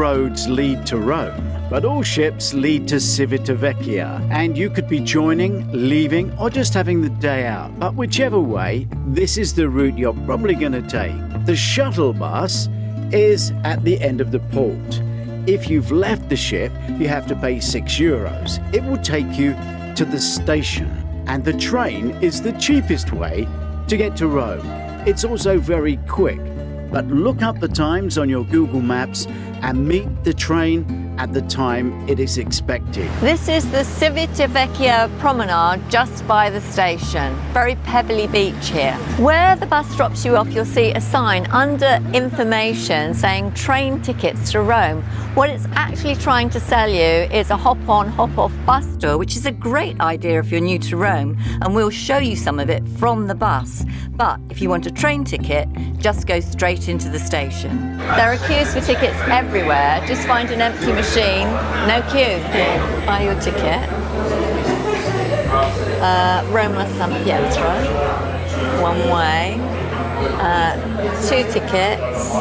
roads lead to Rome, but all ships lead to Civitavecchia, and you could be joining, leaving, or just having the day out. But whichever way, this is the route you're probably going to take. The shuttle bus is at the end of the port. If you've left the ship, you have to pay €6. It will take you to the station, and the train is the cheapest way to get to Rome. It's also very quick, but look up the times on your Google Maps and meet the train at the time it is expected. This is the Civitavecchia promenade just by the station. Very pebbly beach here. Where the bus drops you off, you'll see a sign under information saying train tickets to Rome. What it's actually trying to sell you is a hop-on, hop-off bus tour, which is a great idea if you're new to Rome, and we'll show you some of it from the bus. But if you want a train ticket, just go straight into the station. There are queues for tickets everywhere. Just find an empty machine, no queue. Buy your ticket. Rome last summer, yeah, that's right. One way. 2 tickets.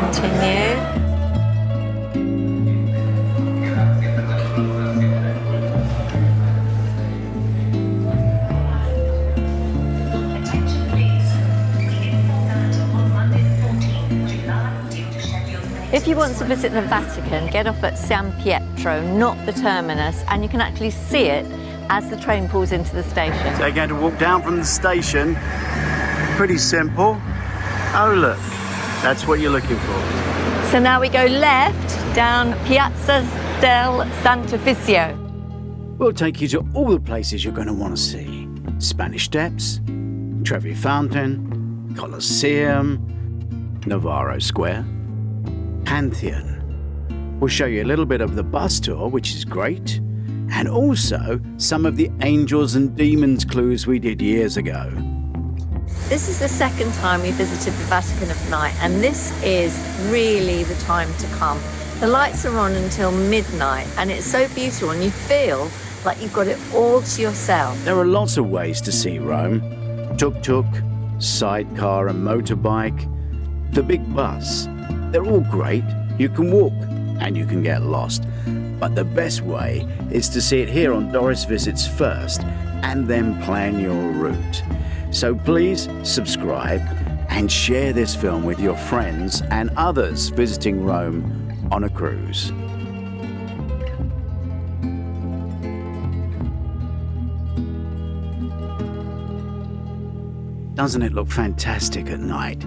Continue. If you want to visit the Vatican, get off at San Pietro, not the terminus, and you can actually see it as the train pulls into the station. So you're going to walk down from the station. Pretty simple. Oh look, that's what you're looking for. So now we go left down Piazza del Sant'Andrea. We'll take you to all the places you're going to want to see. Spanish Steps, Trevi Fountain, Colosseum, Navaro Sq, Pantheon. We'll show you a little bit of the bus tour, which is great, and also some of the angels and demons clues we did years ago. This is the second time we visited the Vatican at night, and this is really the time to come. The lights are on until midnight, and it's so beautiful, and you feel like you've got it all to yourself. There are lots of ways to see Rome. Tuk-tuk, sidecar and motorbike, the big bus. They're all great. You can walk and you can get lost. But the best way is to see it here on Doris Visits first and then plan your route. So please subscribe and share this film with your friends and others visiting Rome on a cruise. Doesn't it look fantastic at night?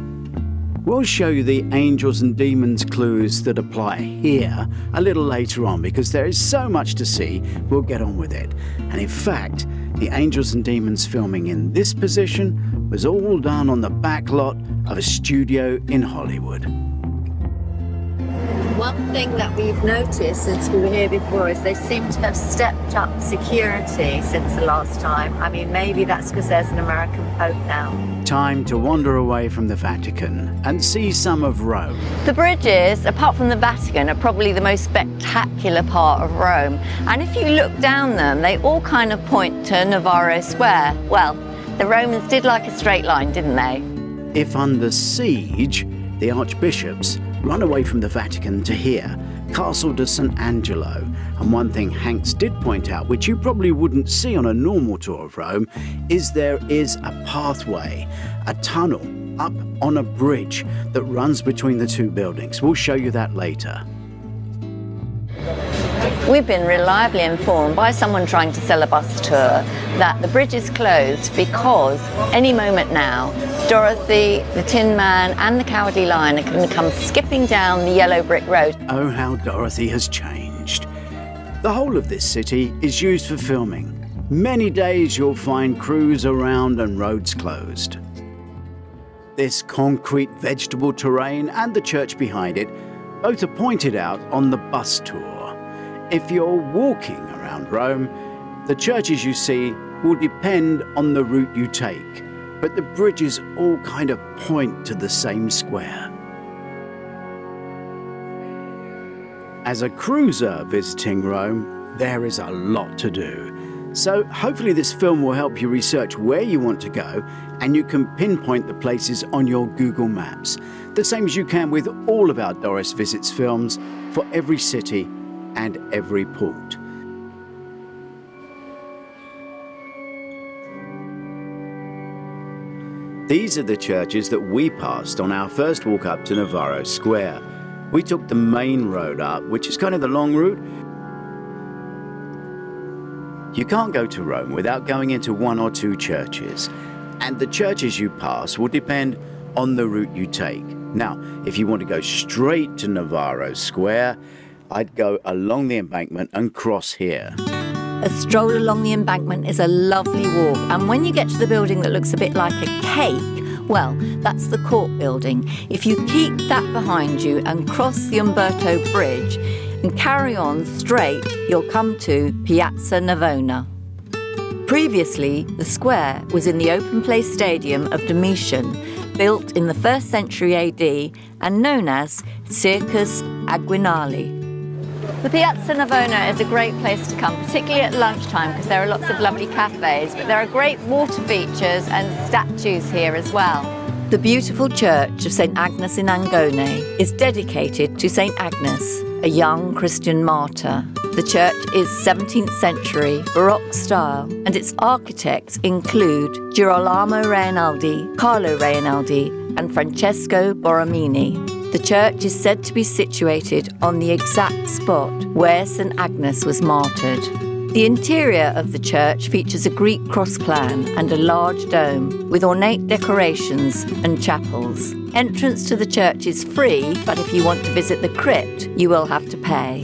We'll show you the angels and demons clues that apply here a little later on, because there is so much to see. We'll get on with it. And in fact, the angels and demons filming in this position was all done on the back lot of a studio in Hollywood. One thing that we've noticed since we were here before is they seem to have stepped up security since the last time. I mean, maybe that's because there's an American Pope now. Time to wander away from the Vatican and see some of Rome. The bridges, apart from the Vatican, are probably the most spectacular part of Rome. And if you look down them, they all kind of point to Navaro Sq. Well, the Romans did like a straight line, didn't they? If under siege, the archbishops run away from the Vatican to here, Castle de St Angelo. And one thing Hanks did point out, which you probably wouldn't see on a normal tour of Rome, is there is a pathway, a tunnel up on a bridge that runs between the two buildings. We'll show you that later. We've been reliably informed by someone trying to sell a bus tour that the bridge is closed because any moment now, Dorothy, the Tin Man and the Cowardly Lion are going to come skipping down the yellow brick road. Oh, how Dorothy has changed. The whole of this city is used for filming. Many days you'll find crews around and roads closed. This concrete vegetable terrain and the church behind it both are pointed out on the bus tour. If you're walking around Rome, the churches you see will depend on the route you take, but the bridges all kind of point to the same square. As a cruiser visiting Rome, there is a lot to do. So hopefully this film will help you research where you want to go, and you can pinpoint the places on your Google Maps, the same as you can with all of our Doris Visits films for every city and every port. These are the churches that we passed on our first walk up to Navaro Sq. We took the main road up, which is kind of the long route. You can't go to Rome without going into one or two churches, and the churches you pass will depend on the route you take. Now, if you want to go straight to Navaro Sq, I'd go along the embankment and cross here. A stroll along the embankment is a lovely walk, and when you get to the building that looks a bit like a cake, well, that's the court building. If you keep that behind you and cross the Umberto Bridge and carry on straight, you'll come to Piazza Navona. Previously, the square was in the open play stadium of Domitian, built in the 1st century AD and known as Circus Maximus. The Piazza Navona is a great place to come, particularly at lunchtime, because there are lots of lovely cafes, but there are great water features and statues here as well. The beautiful church of St Agnes in Angone is dedicated to St Agnes, a young Christian martyr. The church is 17th century Baroque style, and its architects include Girolamo Rainaldi, Carlo Rainaldi, and Francesco Borromini. The church is said to be situated on the exact spot where St Agnes was martyred. The interior of the church features a Greek cross plan and a large dome with ornate decorations and chapels. Entrance to the church is free, but if you want to visit the crypt, you will have to pay.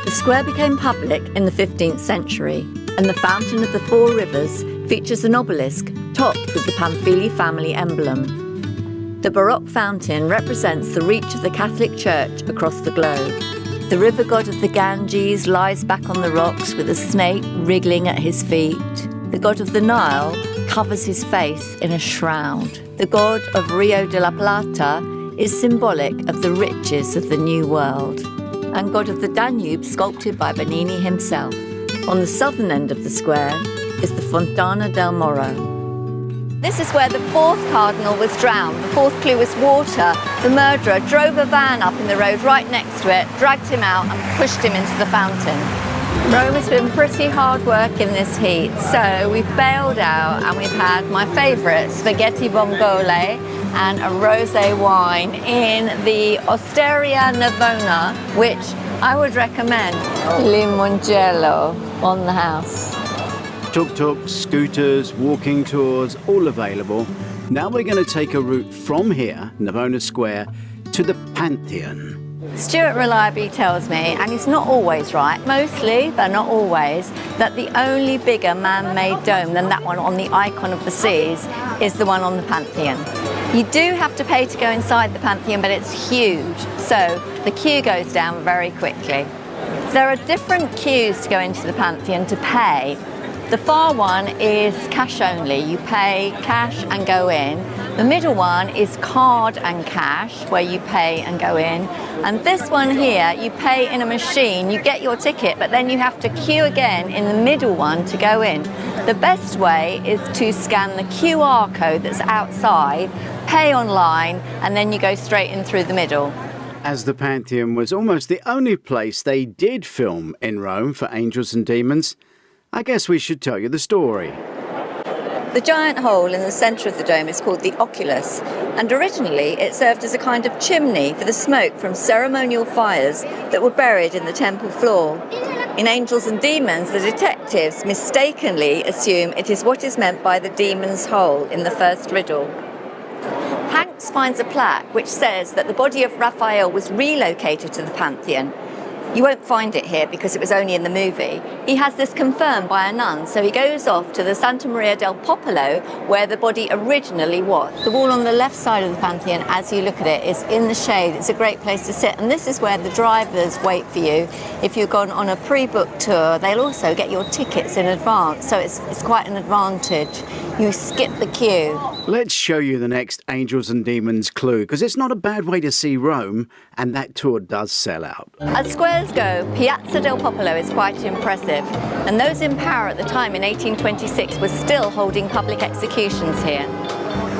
The square became public in the 15th century, and the Fountain of the Four Rivers features an obelisk topped with the Pamphili family emblem. The Baroque fountain represents the reach of the Catholic Church across the globe. The river god of the Ganges lies back on the rocks with a snake wriggling at his feet. The god of the Nile covers his face in a shroud. The god of Rio de la Plata is symbolic of the riches of the New World, and god of the Danube sculpted by Bernini himself. On the southern end of the square is the Fontana del Moro. This is where the 4th cardinal was drowned. The 4th clue was water. The murderer drove a van up in the road right next to it, dragged him out and pushed him into the fountain. Rome has been pretty hard work in this heat, so we've bailed out and we've had my favourite, spaghetti vongole and a rosé wine in the Osteria Navona, which I would recommend. Limoncello on the house. Tuk-tuks, scooters, walking tours, all available. Now we're going to take a route from here, Navona Square, to the Pantheon. Stuart reliably tells me, and it's not always right, mostly, but not always, that the only bigger man-made dome than that one on the icon of the seas is the one on the Pantheon. You do have to pay to go inside the Pantheon, but it's huge, so the queue goes down very quickly. There are different queues to go into the Pantheon to pay. The far one is cash only. You pay cash and go in. The middle one is card and cash, where you pay and go in. And this one here, you pay in a machine, you get your ticket, but then you have to queue again in the middle one to go in. The best way is to scan the QR code that's outside, pay online, and then you go straight in through the middle. As the Pantheon was almost the only place they did film in Rome for Angels and Demons, I guess we should tell you the story. The giant hole in the centre of the dome is called the oculus, and originally it served as a kind of chimney for the smoke from ceremonial fires that were buried in the temple floor. In Angels and Demons, the detectives mistakenly assume it is what is meant by the demon's hole in the first riddle. Hanks finds a plaque which says that the body of Raphael was relocated to the Pantheon. You won't find it here because it was only in the movie. He has this confirmed by a nun, so he goes off to the Santa Maria del Popolo, where the body originally was. The wall on the left side of the Pantheon, as you look at it, is in the shade. It's a great place to sit, and this is where the drivers wait for you. If you've gone on a pre-booked tour, they'll also get your tickets in advance, so it's quite an advantage. you skip the queue. Let's show you the next Angels and Demons clue, because it's not a bad way to see Rome, and that tour does sell out. As squares go, Piazza del Popolo is quite impressive, and those in power at the time in 1826 were still holding public executions here.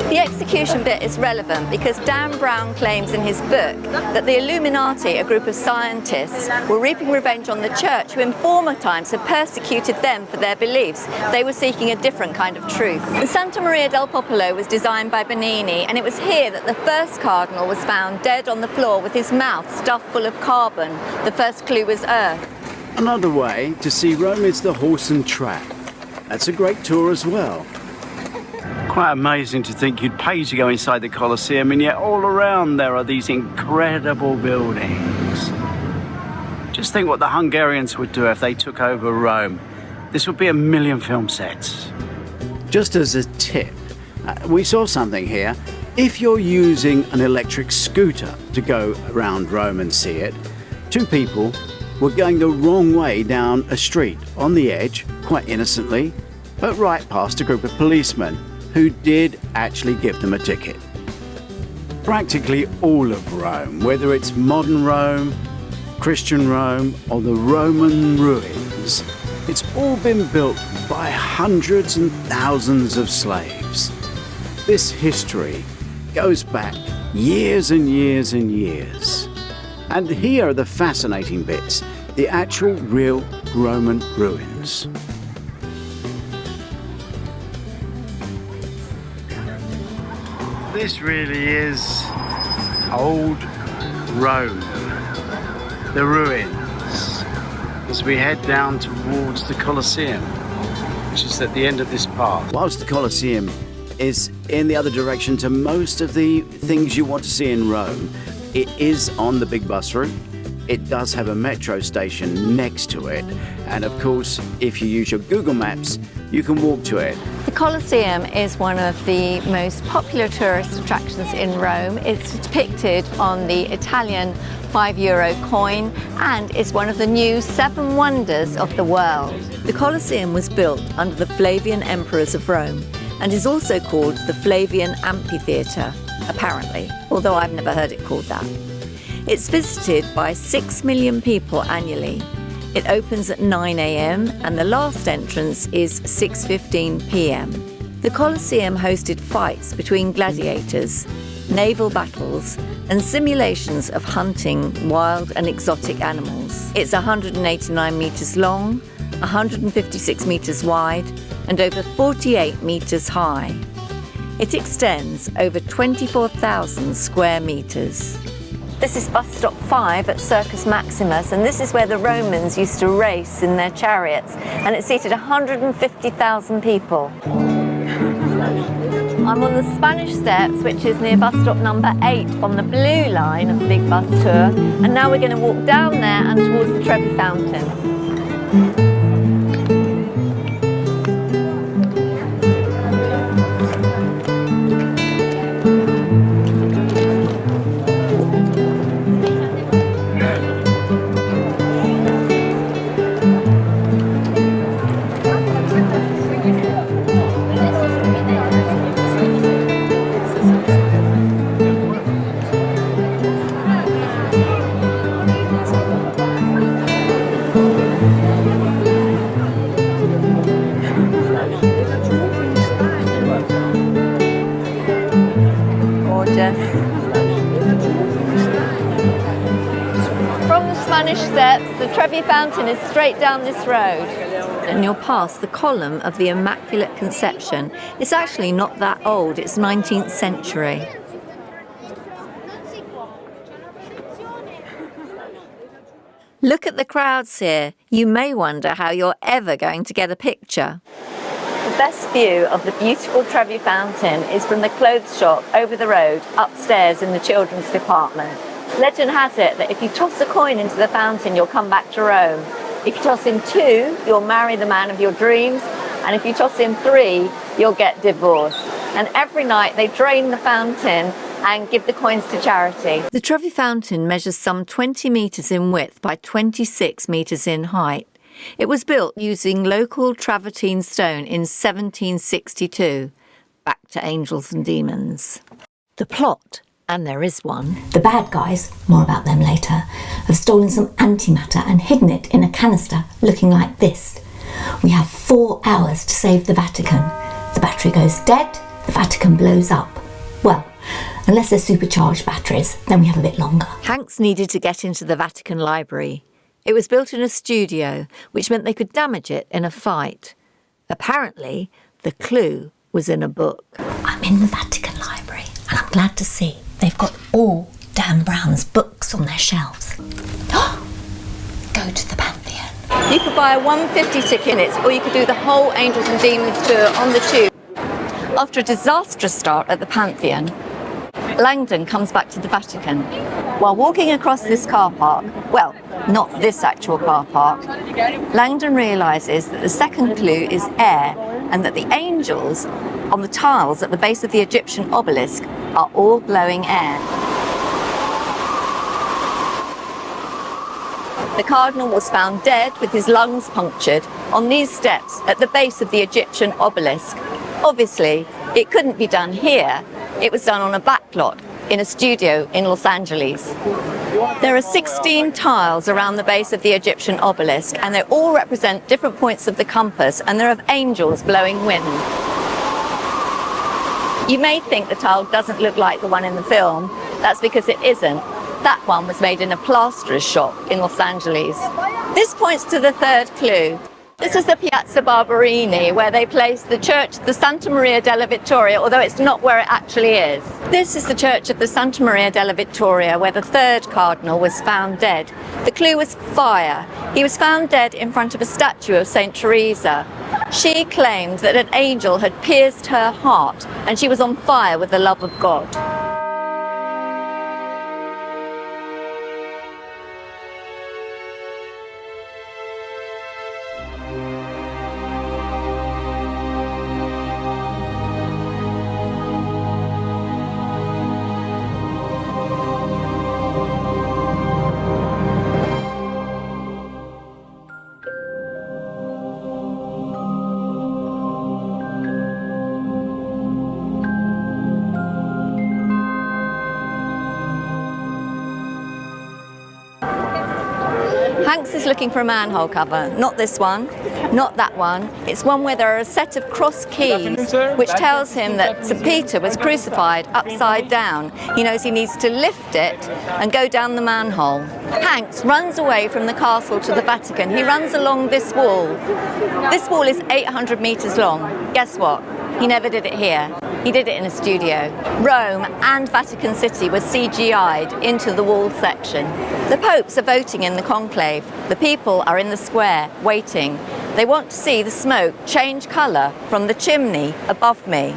The execution bit is relevant because Dan Brown claims in his book that the Illuminati, a group of scientists, were reaping revenge on the church who in former times had persecuted them for their beliefs. They were seeking a different kind of truth. The Santa Maria del Popolo was designed by Bernini, and it was here that the first cardinal was found dead on the floor with his mouth stuffed full of carbon. The first clue was earth. Another way to see Rome is the horse and trap. That's a great tour as well. Quite amazing to think you'd pay to go inside the Colosseum, and yet all around there are these incredible buildings. Just think what the Hungarians would do if they took over Rome. This would be 1 million film sets. Just as a tip, we saw something here. If you're using an electric scooter to go around Rome and see it, 2 people were going the wrong way down a street on the edge, quite innocently, but right past a group of policemen who did actually give them a ticket. Practically all of Rome, whether it's modern Rome, Christian Rome, or the Roman ruins, it's all been built by hundreds and thousands of slaves. This history goes back years and years and years. And here are the fascinating bits, the actual real Roman ruins. This really is old Rome, the ruins, as we head down towards the Colosseum, which is at the end of this path. Whilst the Colosseum is in the other direction to most of the things you want to see in Rome, it is on the big bus route. It does have a metro station next to it, and of course, if you use your Google Maps, you can walk to it. The Colosseum is one of the most popular tourist attractions in Rome. It's depicted on the Italian €5 coin and is one of the new 7 wonders of the world. The Colosseum was built under the Flavian emperors of Rome and is also called the Flavian Amphitheatre, apparently, although I've never heard it called that. It's visited by 6 million people annually. It opens at 9 a.m. and the last entrance is 6:15 p.m. The Colosseum hosted fights between gladiators, naval battles, and simulations of hunting wild and exotic animals. It's 189 metres long, 156 metres wide, and over 48 metres high. It extends over 24,000 square metres. This is bus stop 5 at Circus Maximus, and this is where the Romans used to race in their chariots, and it seated 150,000 people. I'm on the Spanish Steps, which is near bus stop number 8 on the blue line of the big bus tour, and now we're going to walk down there and towards the Trevi Fountain. From the Spanish Steps, the Trevi Fountain is straight down this road. And you'll pass the column of the Immaculate Conception. It's actually not that old, it's 19th century. Look at the crowds here. You may wonder how you're ever going to get a picture. The best view of the beautiful Trevi Fountain is from the clothes shop over the road, upstairs in the children's department. Legend has it that if you toss a coin into the fountain, you'll come back to Rome. If you toss in 2, you'll marry the man of your dreams. And if you toss in 3, you'll get divorced. And every night they drain the fountain and give the coins to charity. The Trevi Fountain measures some 20 metres in width by 26 metres in height. It was built using local travertine stone in 1762. Back to angels and demons. The plot, and there is one. The bad guys, more about them later, have stolen some antimatter and hidden it in a canister looking like this. We have 4 hours to save the Vatican. The battery goes dead, the Vatican blows up. Well, unless they're supercharged batteries, then we have a bit longer. Hanks needed to get into the Vatican Library. It was built in a studio, which meant they could damage it in a fight. Apparently, the clue was in a book. I'm in the Vatican Library, and I'm glad to see they've got all Dan Brown's books on their shelves. Go to the Pantheon. You could buy a 150 ticket, or you could do the whole Angels and Demons tour on the tube. After a disastrous start at the Pantheon, Langdon comes back to the Vatican. While walking across this car park, well, not this actual car park, Langdon realises that the second clue is air, and that the angels on the tiles at the base of the Egyptian obelisk are all blowing air. The cardinal was found dead with his lungs punctured on these steps at the base of the Egyptian obelisk. Obviously, it couldn't be done here. It was done on a backlot in a studio in Los Angeles. There are 16 tiles around the base of the Egyptian obelisk, and they all represent different points of the compass, and they're of angels blowing wind. You may think the tile doesn't look like the one in the film. That's because it isn't. That one was made in a plasterer's shop in Los Angeles. This points to the third clue. This is the Piazza Barberini, where they placed the church, the Santa Maria della Vittoria, although it's not where it actually is. This is the church of the Santa Maria della Vittoria, where the third cardinal was found dead. The clue was fire. He was found dead in front of a statue of St. Teresa. She claimed that an angel had pierced her heart, and she was on fire with the love of God. Hanks is looking for a manhole cover. Not this one, not that one. It's one where there are a set of cross keys which tells him that St. Peter was crucified upside down. He knows he needs to lift it and go down the manhole. Hanks runs away from the castle to the Vatican. He runs along this wall. This wall is 800 metres long. Guess what? He never did it here. He did it in a studio. Rome and Vatican City were CGI'd into the wall section. The popes are voting in the conclave. The people are in the square, waiting. They want to see the smoke change colour from the chimney above me.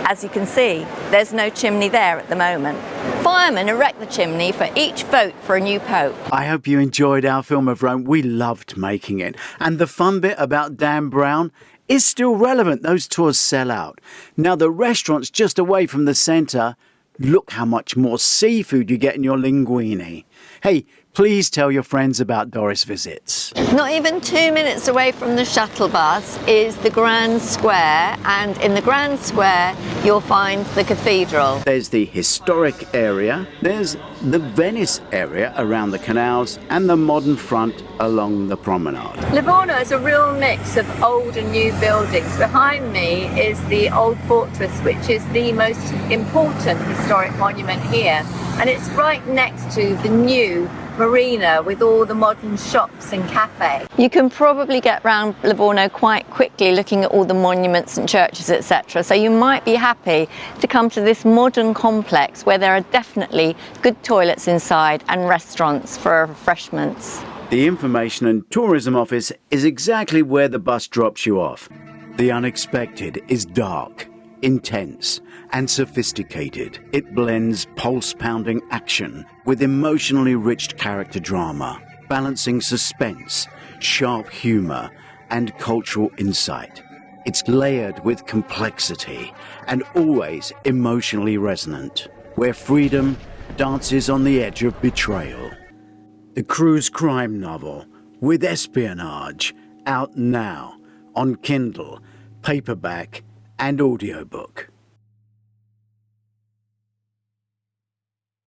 As you can see, there's no chimney there at the moment. Firemen erect the chimney for each vote for a new pope. I hope you enjoyed our film of Rome. We loved making it. And the fun bit about Dan Brown is still relevant. Those tours sell out. Now, the restaurant's just away from the centre. Look how much more seafood you get in your linguine. Hey, please tell your friends about Doris Visits. Not even 2 minutes away from the shuttle bus is the Grand Square, and in the Grand Square you'll find the cathedral. There's the historic area, there's the Venice area around the canals, and the modern front along the promenade. Livorno is a real mix of old and new buildings. Behind me is the old fortress, which is the most important historic monument here, and it's right next to the new marina with all the modern shops and cafes. You can probably get around Livorno quite quickly looking at all the monuments and churches, etc. So you might be happy to come to this modern complex where there are definitely good toilets inside and restaurants for refreshments. The Information and Tourism Office is exactly where the bus drops you off. The unexpected is dark, intense and sophisticated. It blends pulse-pounding action with emotionally rich character drama, balancing suspense, sharp humour and cultural insight. It's layered with complexity and always emotionally resonant, where freedom dances on the edge of betrayal. The cruise crime novel, with espionage, out now on Kindle, paperback and audiobook.